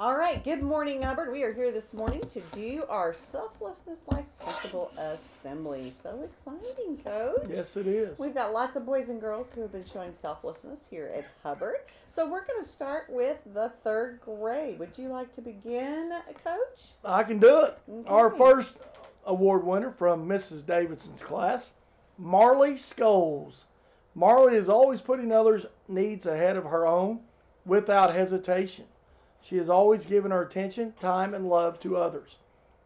All right, good morning, Hubbard. We are here this morning to do our Selflessness Life Principle Assembly. So exciting, Coach. Yes, it is. We've got lots of boys and girls who have been showing selflessness here at Hubbard. So we're going to start with the third grade. Would you like to begin, Coach? I can do it. Okay. Our first award winner from Mrs. Davidson's class, Marley Scholes. Marley is always putting others' needs ahead of her own without hesitation. She has always given her attention, time, and love to others.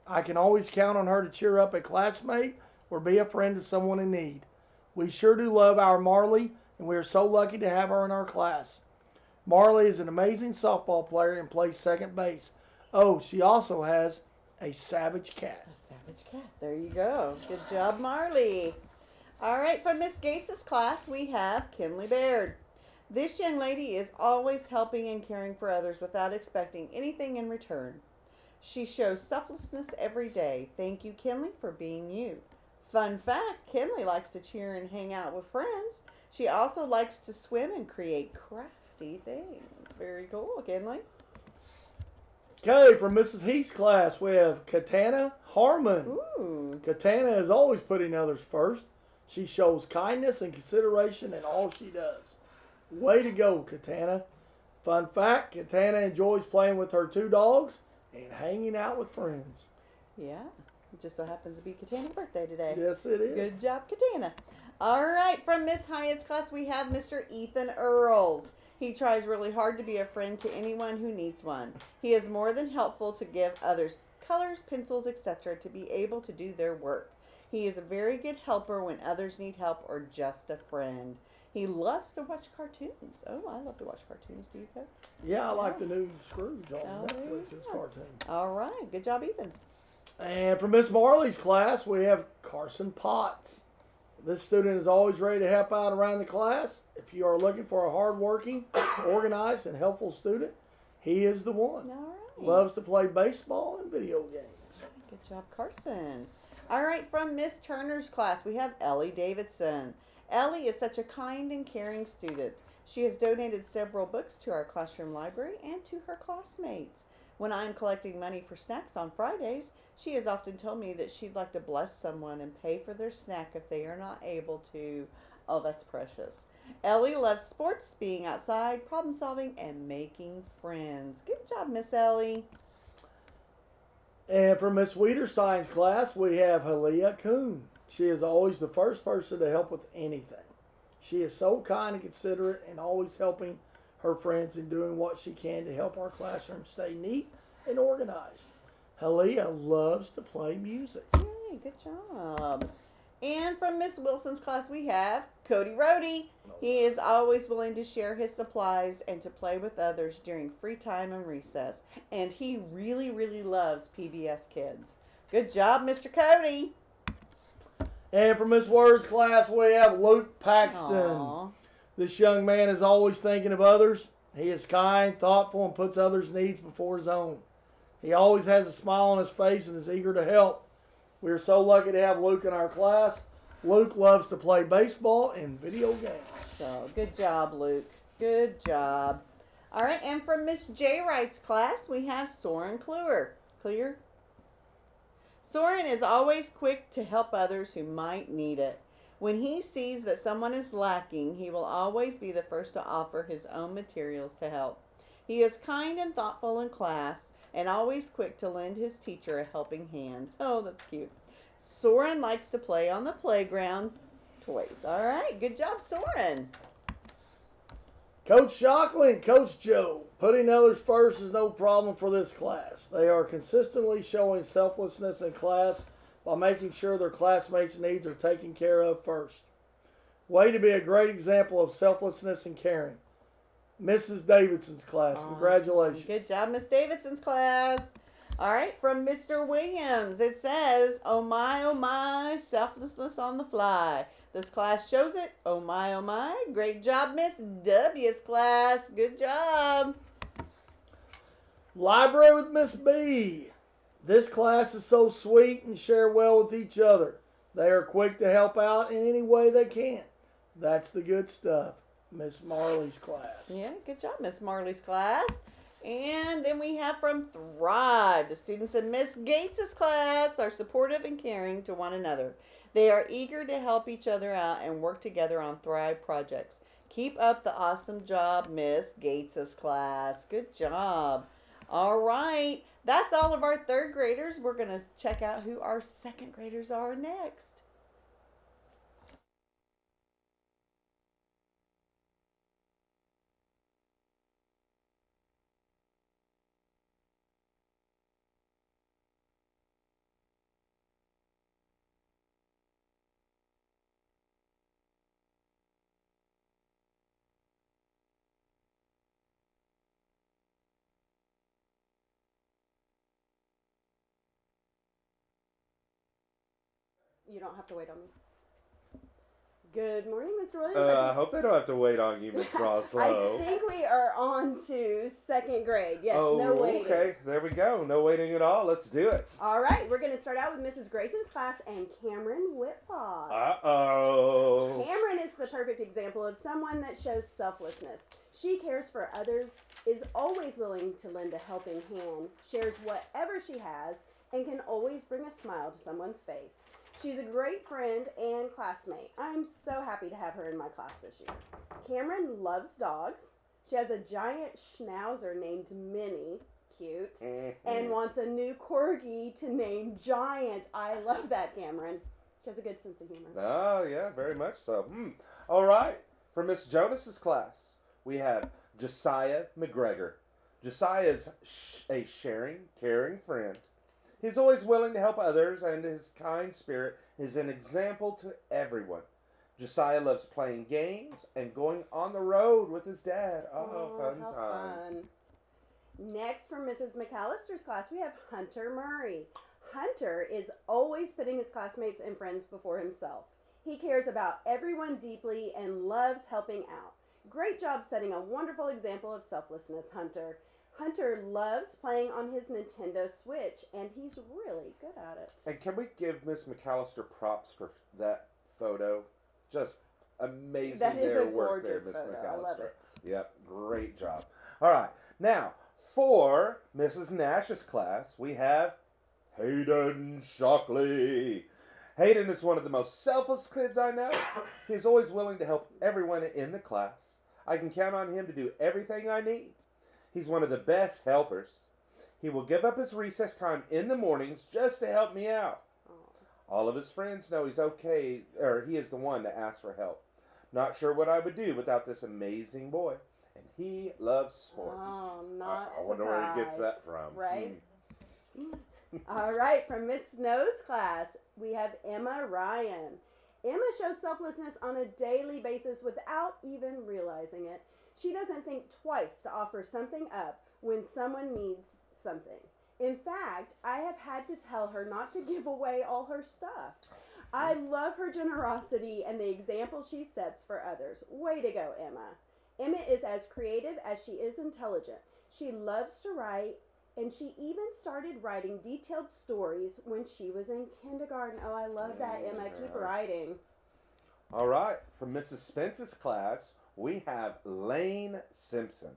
I can always count on her to cheer up a classmate or be a friend to someone in need. We sure do love our Marley, and we are so lucky to have her in our class. Marley is an amazing softball player and plays second base. Oh, she also has a savage cat. A savage cat. There you go. Good job, Marley. All right, from Miss Gates's class, we have Kinley Baird. This young lady is always helping and caring for others without expecting anything in return. She shows selflessness every day. Thank you, Kinley, for being you. Fun fact, Kinley likes to cheer and hang out with friends. She also likes to swim and create crafty things. Very cool, Kinley. Okay, from Mrs. Heath's class, we have Katana Harmon. Ooh. Katana is always putting others first. She shows kindness and consideration in all she does. Way to go, Katana. Fun fact, Katana enjoys playing with her two dogs and hanging out with friends. Yeah, it just so happens to be Katana's birthday today. Yes, it is. Good job, Katana. All right, from Miss Hyatt's class, we have Mr. Ethan Earls. He tries really hard to be a friend to anyone who needs one. He is more than helpful to give others colors, pencils, etc. to be able to do their work. He is a very good helper when others need help or just a friend. He loves to watch cartoons. Oh, I love to watch cartoons. Do you, Coach? Yeah, I like the new Scrooge on Oh, Netflix's cartoon. All right. Good job, Ethan. And for Miss Marley's class, we have Carson Potts. This student is always ready to help out around the class. If you are looking for a hardworking, organized, and helpful student, he is the one. All right. Loves to play baseball and video games. Good job, Carson. All right, from Miss Turner's class, we have Ellie Davidson. Ellie is such a kind and caring student. She has donated several books to our classroom library and to her classmates. When I am collecting money for snacks on Fridays, she has often told me that she'd like to bless someone and pay for their snack if they are not able to. Oh, that's precious. Ellie loves sports, being outside, problem solving, and making friends. Good job, Miss Ellie. And for Miss Wiederstein's class, we have Halia Kuhn. She is always the first person to help with anything. She is so kind and considerate and always helping her friends and doing what she can to help our classroom stay neat and organized. Halia loves to play music. Yay, good job. And from Miss Wilson's class, we have Cody Rohde. He is always willing to share his supplies and to play with others during free time and recess. And he really, really loves PBS Kids. Good job, Mr. Cody. And for Miss Word's class, we have Luke Paxton. Aww. This young man is always thinking of others. He is kind, thoughtful, and puts others' needs before his own. He always has a smile on his face and is eager to help. We are so lucky to have Luke in our class. Luke loves to play baseball and video games. So, good job, Luke. Good job. All right, and from Miss J. Wright's class, we have Soren Kluwer. Soren is always quick to help others who might need it. When he sees that someone is lacking, he will always be the first to offer his own materials to help. He is kind and thoughtful in class and always quick to lend his teacher a helping hand. Oh, that's cute. Soren likes to play on the playground toys. All right, good job, Soren. Coach Shockley and Coach Joe. Putting others first is no problem for this class. They are consistently showing selflessness in class by making sure their classmates' needs are taken care of first. Way to be a great example of selflessness and caring. Mrs. Davidson's class. Congratulations. Good job, Miss Davidson's class. All right, from Mr. Williams, it says, oh my, selflessness on the fly. This class shows it. Oh my. Great job, Miss W's class. Good job. Library with Miss B. This class is so sweet and share well with each other. They are quick to help out in any way they can. That's the good stuff. Miss Marley's class. Yeah, good job, Miss Marley's class. And then we have from Thrive. The students in Miss Gates's class are supportive and caring to one another. They are eager to help each other out and work together on Thrive projects. Keep up the awesome job, Miss Gates's class. Good job. All right. That's all of our third graders. We're going to check out who our second graders are next. You don't have to wait on me. Good morning, Mr. Williams. I hope they don't have to wait on you, Miss Broslow. I think we are on to second grade. Yes, oh, no waiting. Okay, there we go. No waiting at all. Let's do it. All right, we're going to start out with Mrs. Grayson's class and Cameron Whitpaw. Uh-oh. Cameron is the perfect example of someone that shows selflessness. She cares for others, is always willing to lend a helping hand, shares whatever she has, and can always bring a smile to someone's face. She's a great friend and classmate. I'm so happy to have her in my class this year. Cameron loves dogs. She has a giant schnauzer named Minnie, cute, and wants a new corgi to name Giant. I love that, Cameron. She has a good sense of humor. Oh, yeah, very much so. All right, for Miss Jonas's class, we have Josiah McGregor. Josiah is a sharing, caring friend. He's always willing to help others, and his kind spirit is an example to everyone. Josiah loves playing games and going on the road with his dad. Oh, fun how times. fun. Next, from Mrs. McAllister's class, we have Hunter Murray. Hunter is always putting his classmates and friends before himself. He cares about everyone deeply and loves helping out. Great job setting a wonderful example of selflessness, Hunter. Hunter loves playing on his Nintendo Switch, and he's really good at it. And can we give Miss McAllister props for that photo? Just amazing That is their a work there, gorgeous Miss photo. McAllister. I love it. Yep, great job. All right, now for Mrs. Nash's class, we have Hayden Shockley. Hayden is one of the most selfless kids I know. He's always willing to help everyone in the class. I can count on him to do everything I need. He's one of the best helpers. He will give up his recess time in the mornings just to help me out. All of his friends know he's okay, or he is the one to ask for help. Not sure what I would do without this amazing boy. And he loves sports. Oh, not I wonder where he gets that from. Right? All right, from Miss Snow's class, we have Emma Ryan. Emma shows selflessness on a daily basis without even realizing it. She doesn't think twice to offer something up when someone needs something. In fact, I have had to tell her not to give away all her stuff. I love her generosity and the example she sets for others. Way to go, Emma. Emma is as creative as she is intelligent. She loves to write, and she even started writing detailed stories when she was in kindergarten. Oh, I love that, Emma. Keep writing. All right, from Mrs. Spence's class, we have Lane Simpson.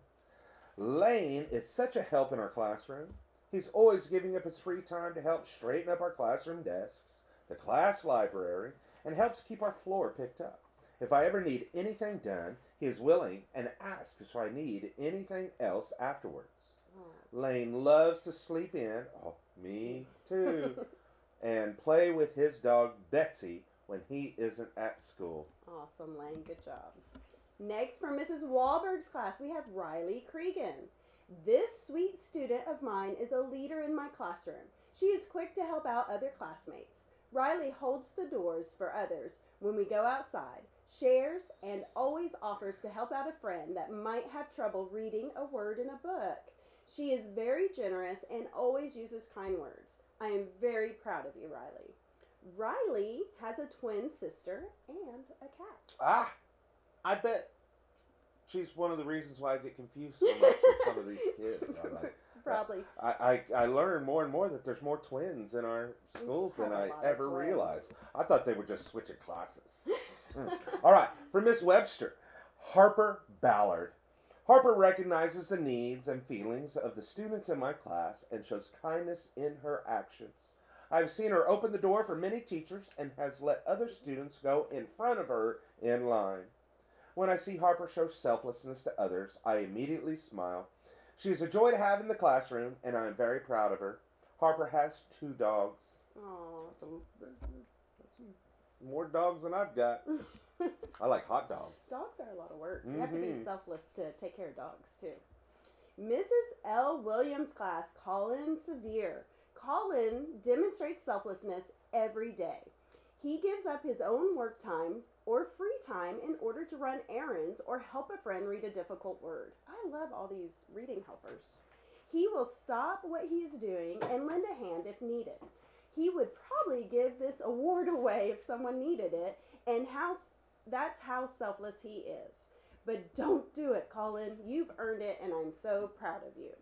Lane is such a help in our classroom. He's always giving up his free time to help straighten up our classroom desks, the class library, and helps keep our floor picked up. If I ever need anything done, he is willing and asks if I need anything else afterwards. Oh. Lane loves to sleep in, oh, me too, and play with his dog Betsy when he isn't at school. Awesome, Lane. Good job. Next, from Mrs. Wahlberg's class, we have Riley Cregan. This sweet student of mine is a leader in my classroom. She is quick to help out other classmates. Riley holds the doors for others when we go outside, shares, and always offers to help out a friend that might have trouble reading a word in a book. She is very generous and always uses kind words. I am very proud of you, Riley. Riley has a twin sister and a cat. Ah, I bet she's one of the reasons why I get confused so much with some of these kids. Probably. I learn more and more that there's more twins in our schools than I ever realized. I thought they were just switching classes. All right, for Miss Webster, Harper Ballard. Harper recognizes the needs and feelings of the students in my class and shows kindness in her actions. I've seen her open the door for many teachers and has let other students go in front of her in line. When I see Harper show selflessness to others, I immediately smile. She is a joy to have in the classroom, and I am very proud of her. Harper has 2 dogs. Aww. That's more dogs than I've got. I like hot dogs. Dogs are a lot of work. You have to be selfless to take care of dogs, too. Mrs. L. Williams' class, Colin Sevier. Colin demonstrates selflessness every day. He gives up his own work time or free time in order to run errands or help a friend read a difficult word. I love all these reading helpers. He will stop what he is doing and lend a hand if needed. He would probably give this award away if someone needed it, and that's how selfless he is. But don't do it, Colin. You've earned it, and I'm so proud of you.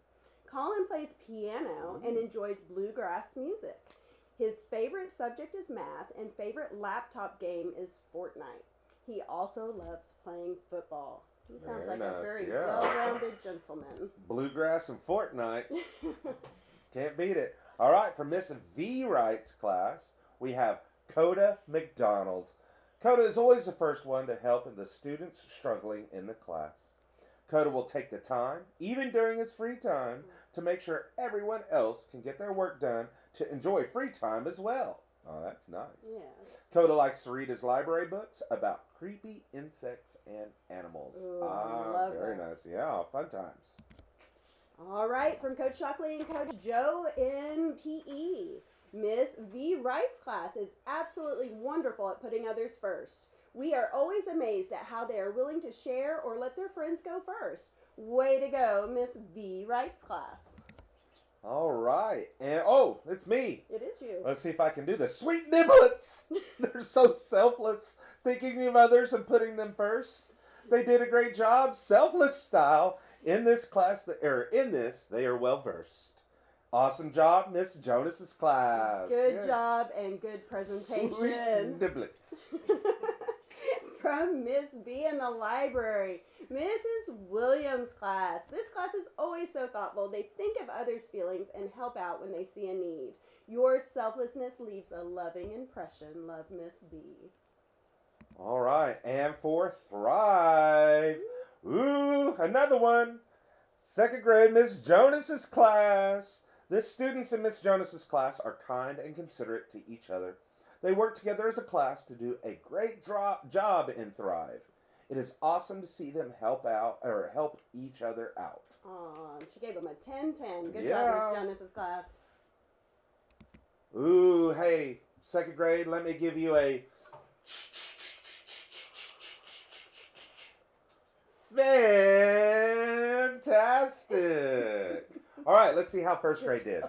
Colin plays piano and enjoys bluegrass music. His favorite subject is math, and favorite laptop game is Fortnite. He also loves playing football. He sounds like a very well-rounded gentleman. Bluegrass and Fortnite. Can't beat it. All right, for Miss V. Wright's class, we have Coda McDonald. Coda is always the first one to help the students struggling in the class. Coda will take the time, even during his free time, to make sure everyone else can get their work done to enjoy free time as well. Oh, that's nice. Yes. Coda likes to read his library books about creepy insects and animals. Ooh, love very that. nice. Yeah, fun times. All right, from Coach Shockley and Coach Joe in PE. Miss V. Wright's class is absolutely wonderful at putting others first. We are always amazed at how they are willing to share or let their friends go first. Way to go, Miss V. Wright's class. All right. And, it's me. It is you. Let's see if I can do this. Sweet Niblets! They're so selfless, thinking of others and putting them first. They did a great job, selfless style. In this class, they are well versed. Awesome job, Miss Jonas's class. Good job and good presentation. Sweet Niblets. From Miss B in the library, Mrs. Williams' class. This class is always so thoughtful. They think of others' feelings and help out when they see a need. Your selflessness leaves a loving impression. Love, Miss B. All right, and for Thrive. Ooh, another one. 2nd grade, Miss Jonas's class. The students in Miss Jonas's class are kind and considerate to each other. They work together as a class to do a great job in Thrive. It is awesome to see them help each other out. She gave him a 10-10. Good job, Miss Jonas's class. Ooh, hey, 2nd grade, let me give you a fantastic. All right, let's see how 1st grade did.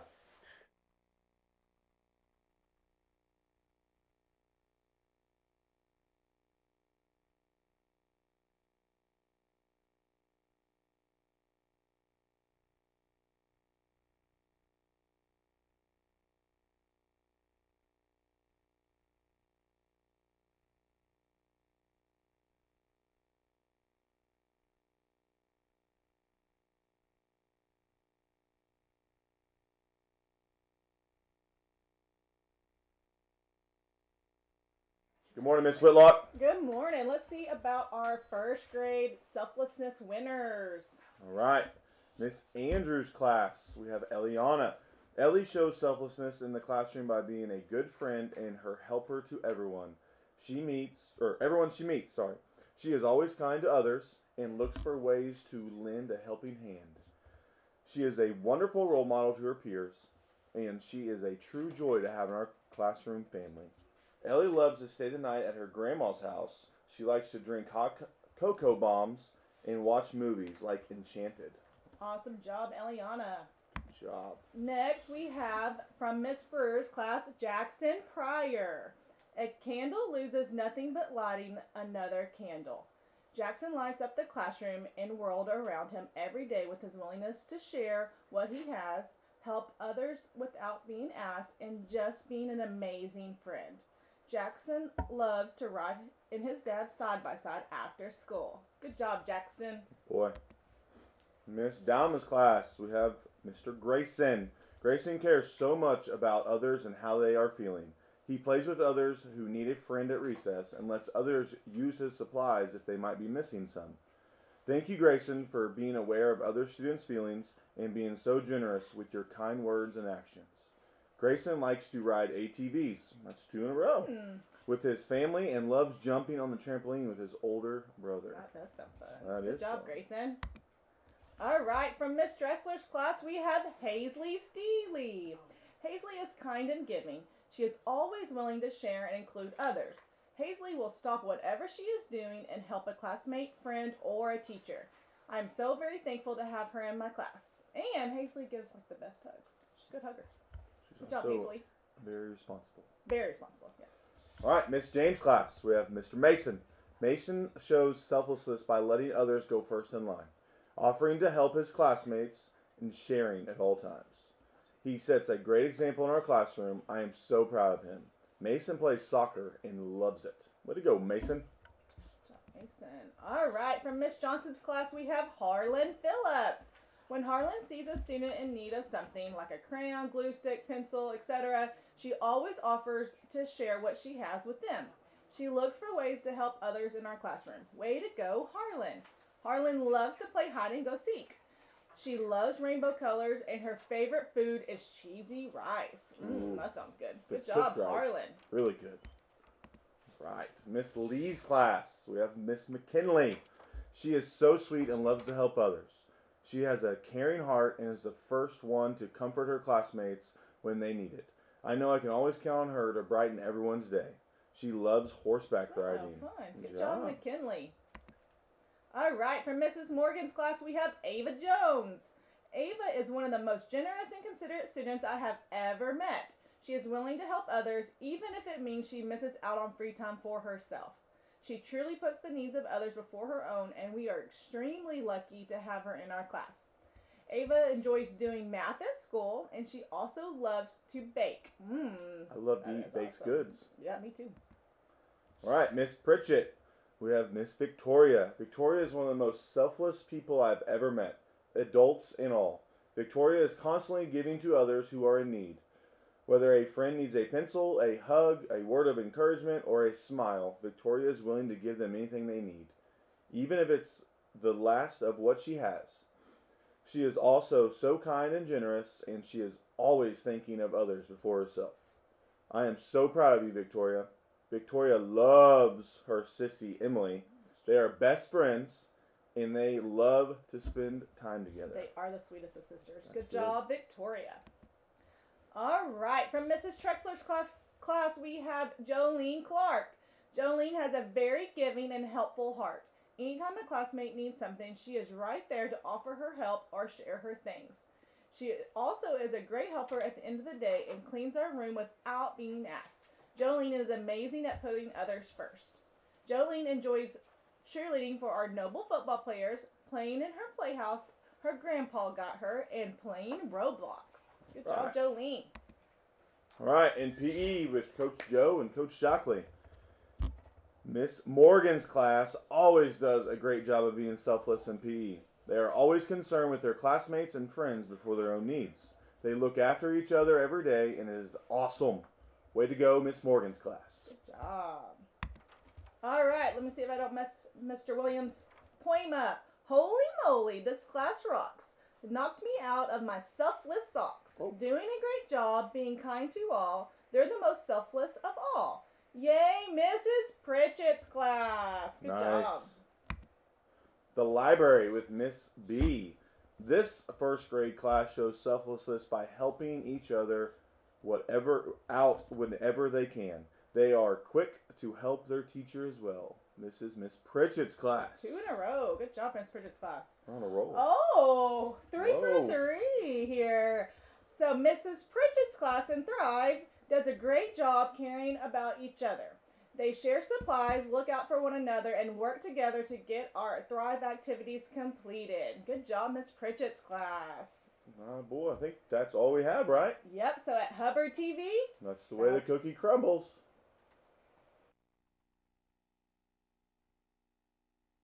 Good morning, Miss Whitlock. Good morning. Let's see about our first grade selflessness winners. All right. Miss Andrews' class, we have Eliana. Ellie shows selflessness in the classroom by being a good friend and her helper to everyone everyone she meets, sorry. She is always kind to others and looks for ways to lend a helping hand. She is a wonderful role model to her peers, and she is a true joy to have in our classroom family. Ellie loves to stay the night at her grandma's house. She likes to drink hot cocoa bombs and watch movies like Enchanted. Awesome job, Eliana. Good job. Next, we have from Miss Brewer's class, Jackson Pryor. A candle loses nothing but lighting another candle. Jackson lights up the classroom and world around him every day with his willingness to share what he has, help others without being asked, and just being an amazing friend. Jackson loves to ride in his dad's side-by-side after school. Good job, Jackson. Boy. Miss Dalma's class, we have Mr. Grayson. Grayson cares so much about others and how they are feeling. He plays with others who need a friend at recess and lets others use his supplies if they might be missing some. Thank you, Grayson, for being aware of other students' feelings and being so generous with your kind words and actions. Grayson likes to ride ATVs, that's 2 in a row, with his family and loves jumping on the trampoline with his older brother. That does sound fun. That Good is job, fun. Grayson. All right, from Miss Dressler's class, we have Hazley Steely. Hazley is kind and giving. She is always willing to share and include others. Hazley will stop whatever she is doing and help a classmate, friend, or a teacher. I am so very thankful to have her in my class. And Hazley gives like the best hugs. She's a good hugger. Good job, also Hazley. very responsible. Very responsible, yes. All right, Miss James' class, we have Mr. Mason. Mason shows selflessness by letting others go first in line, offering to help his classmates, and sharing at all times. He sets a great example in our classroom. I am so proud of him. Mason plays soccer and loves it. Way to go, Mason. Good job, Mason. All right, from Miss Johnson's class, we have Harlan Phillips. When Harlan sees a student in need of something like a crayon, glue stick, pencil, etc., she always offers to share what she has with them. She looks for ways to help others in our classroom. Way to go, Harlan. Harlan loves to play hide and go seek. She loves rainbow colors, and her favorite food is cheesy rice. That sounds good. Good job, cooked rice. Harlan. Really good. Right. Miss Lee's class, we have Miss McKinley. She is so sweet and loves to help others. She has a caring heart and is the first one to comfort her classmates when they need it. I know I can always count on her to brighten everyone's day. She loves horseback riding. Oh, fun. Good job, McKinley. All right, from Mrs. Morgan's class, we have Ava Jones. Ava is one of the most generous and considerate students I have ever met. She is willing to help others, even if it means she misses out on free time for herself. She truly puts the needs of others before her own, and we are extremely lucky to have her in our class. Ava enjoys doing math at school, and she also loves to bake. I love to eat baked awesome. goods. Yeah, me too. All right, Miss Pritchett. We have Miss Victoria. Victoria is one of the most selfless people I've ever met, adults and all. Victoria is constantly giving to others who are in need. Whether a friend needs a pencil, a hug, a word of encouragement, or a smile, Victoria is willing to give them anything they need, even if it's the last of what she has. She is also so kind and generous, and she is always thinking of others before herself. I am so proud of you, Victoria. Victoria loves her sissy, Emily. They are best friends, and they love to spend time together. They are the sweetest of sisters. That's Good good. job, Victoria. All right, from Mrs. Trexler's class, we have Jolene Clark. Jolene has a very giving and helpful heart. Anytime a classmate needs something, she is right there to offer her help or share her things. She also is a great helper at the end of the day and cleans our room without being asked. Jolene is amazing at putting others first. Jolene enjoys cheerleading for our noble football players, playing in her playhouse her grandpa got her, and playing Roblox. Good job, Right. Jolene. All right, in PE with Coach Joe and Coach Shockley. Miss Morgan's class always does a great job of being selfless in PE. They are always concerned with their classmates and friends before their own needs. They look after each other every day, and it is awesome. Way to go, Miss Morgan's class. Good job. All right, let me see if I don't mess Mr. Williams' poem up. Holy moly, this class rocks. Knocked me out of my selfless socks. Oh. Doing a great job, being kind to all. They're the most selfless of all. Yay, Mrs. Pritchett's class. Good job. The library with Miss B. This first grade class shows selflessness by helping each other whenever they can. They are quick to help their teacher as well. This is Miss Pritchett's class. 2 in a row. Good job, Miss Pritchett's class. On a roll. Oh, 3 Whoa. for 3 here. So Mrs. Pritchett's class in Thrive does a great job caring about each other. They share supplies, look out for one another, and work together to get our Thrive activities completed. Good job, Miss Pritchett's class. Oh boy, I think that's all we have, right? Yep, so at Hubbard TV, That's the way the cookie crumbles.